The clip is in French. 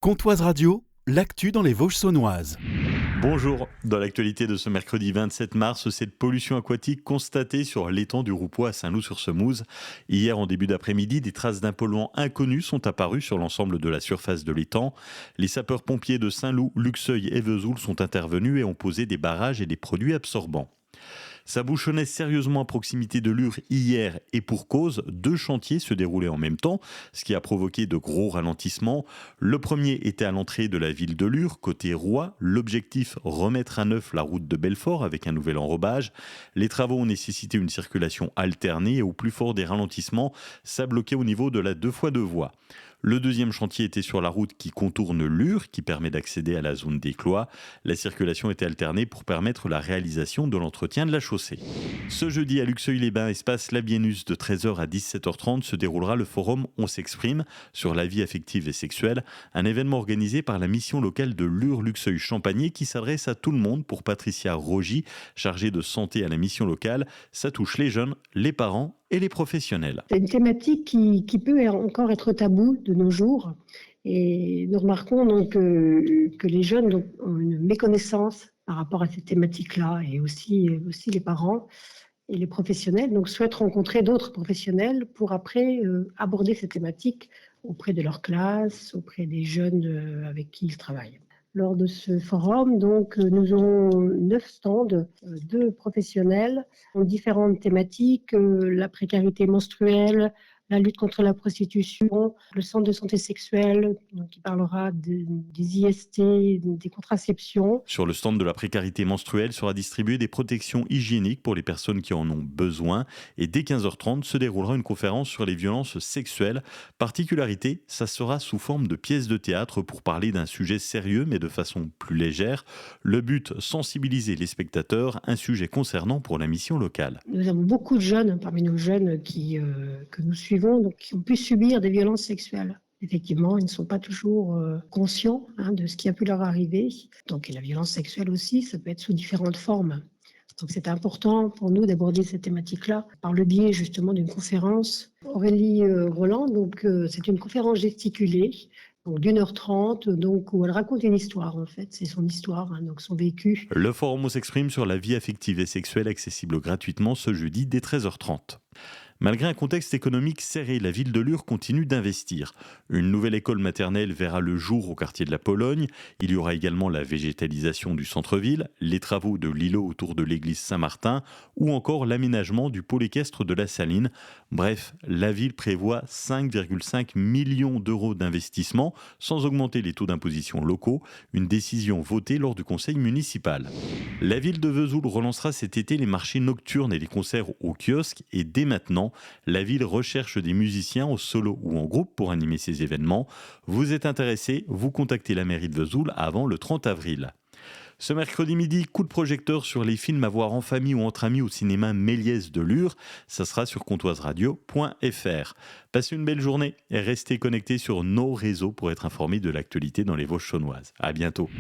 Comptoise Radio, l'actu dans les Vosges saunoises. Bonjour, dans l'actualité de ce mercredi 27 mars, cette pollution aquatique constatée sur l'étang du Roupois à Saint-Loup-sur-Semouse. Hier, en début d'après-midi, des traces d'un polluant inconnu sont apparues sur l'ensemble de la surface de l'étang. Les sapeurs-pompiers de Saint-Loup, Luxeuil et Vesoul sont intervenus et ont posé des barrages et des produits absorbants. Ça bouchonnait sérieusement à proximité de Lure hier et pour cause, 2 chantiers se déroulaient en même temps, ce qui a provoqué de gros ralentissements. Le premier était à l'entrée de la ville de Lure, côté Roy. L'objectif, remettre à neuf la route de Belfort avec un nouvel enrobage. Les travaux ont nécessité une circulation alternée et au plus fort des ralentissements, ça bloquait au niveau de la 2x2 voies. Le deuxième chantier était sur la route qui contourne Lure, qui permet d'accéder à la zone des Cloix. La circulation était alternée pour permettre la réalisation de l'entretien de la chaussée. Ce jeudi à Luxeuil-les-Bains, espace Labienus, de 13h à 17h30, se déroulera le forum On s'exprime sur la vie affective et sexuelle, un événement organisé par la mission locale de Lure-Luxeuil-Champagné qui s'adresse à tout le monde pour Patricia Rogy, chargée de santé à la mission locale. Ça touche les jeunes, les parents et les professionnels. C'est une thématique qui peut encore être taboue de nos jours. Et nous remarquons donc que les jeunes donc, ont une méconnaissance par rapport à cette thématique-là, et aussi les parents et les professionnels donc, souhaitent rencontrer d'autres professionnels pour après aborder cette thématique auprès de leur classe, auprès des jeunes avec qui ils travaillent. Lors de ce forum, donc, nous aurons 9 stands de professionnels en différentes thématiques, la précarité menstruelle, la lutte contre la prostitution, le centre de santé sexuelle, donc, qui parlera des IST, des contraceptions. Sur le stand de la précarité menstruelle sera distribué des protections hygiéniques pour les personnes qui en ont besoin. Et dès 15h30 se déroulera une conférence sur les violences sexuelles. Particularité, ça sera sous forme de pièce de théâtre pour parler d'un sujet sérieux mais de façon plus légère. Le but, sensibiliser les spectateurs, un sujet concernant pour la mission locale. Nous avons beaucoup de jeunes parmi nos jeunes que nous suivons, donc, qui ont pu subir des violences sexuelles. Effectivement, ils ne sont pas toujours conscients de ce qui a pu leur arriver. Donc, et la violence sexuelle aussi, ça peut être sous différentes formes. Donc, c'est important pour nous d'aborder cette thématique-là par le biais justement d'une conférence. Aurélie Roland, donc, c'est une conférence gesticulée donc d'1h30, donc, où elle raconte une histoire, en fait. C'est son histoire, donc son vécu. Le forum s'exprime sur la vie affective et sexuelle, accessible gratuitement ce jeudi dès 13h30. Malgré un contexte économique serré, la ville de Lure continue d'investir. Une nouvelle école maternelle verra le jour au quartier de la Pologne. Il y aura également la végétalisation du centre-ville, les travaux de l'îlot autour de l'église Saint-Martin ou encore l'aménagement du pôle équestre de la Saline. Bref, la ville prévoit 5,5 millions d'euros d'investissement sans augmenter les taux d'imposition locaux, une décision votée lors du conseil municipal. La ville de Vesoul relancera cet été les marchés nocturnes et les concerts au kiosque et dès maintenant, la ville recherche des musiciens au solo ou en groupe pour animer ces événements. Vous êtes intéressé, vous contactez la mairie de Vesoul avant le 30 avril. Ce mercredi midi, coup de projecteur sur les films à voir en famille ou entre amis au cinéma Méliès de Lure. Ça sera sur comptoiseradio.fr. Passez une belle journée et restez connectés sur nos réseaux pour être informés de l'actualité dans les Vosges saunoises. À bientôt.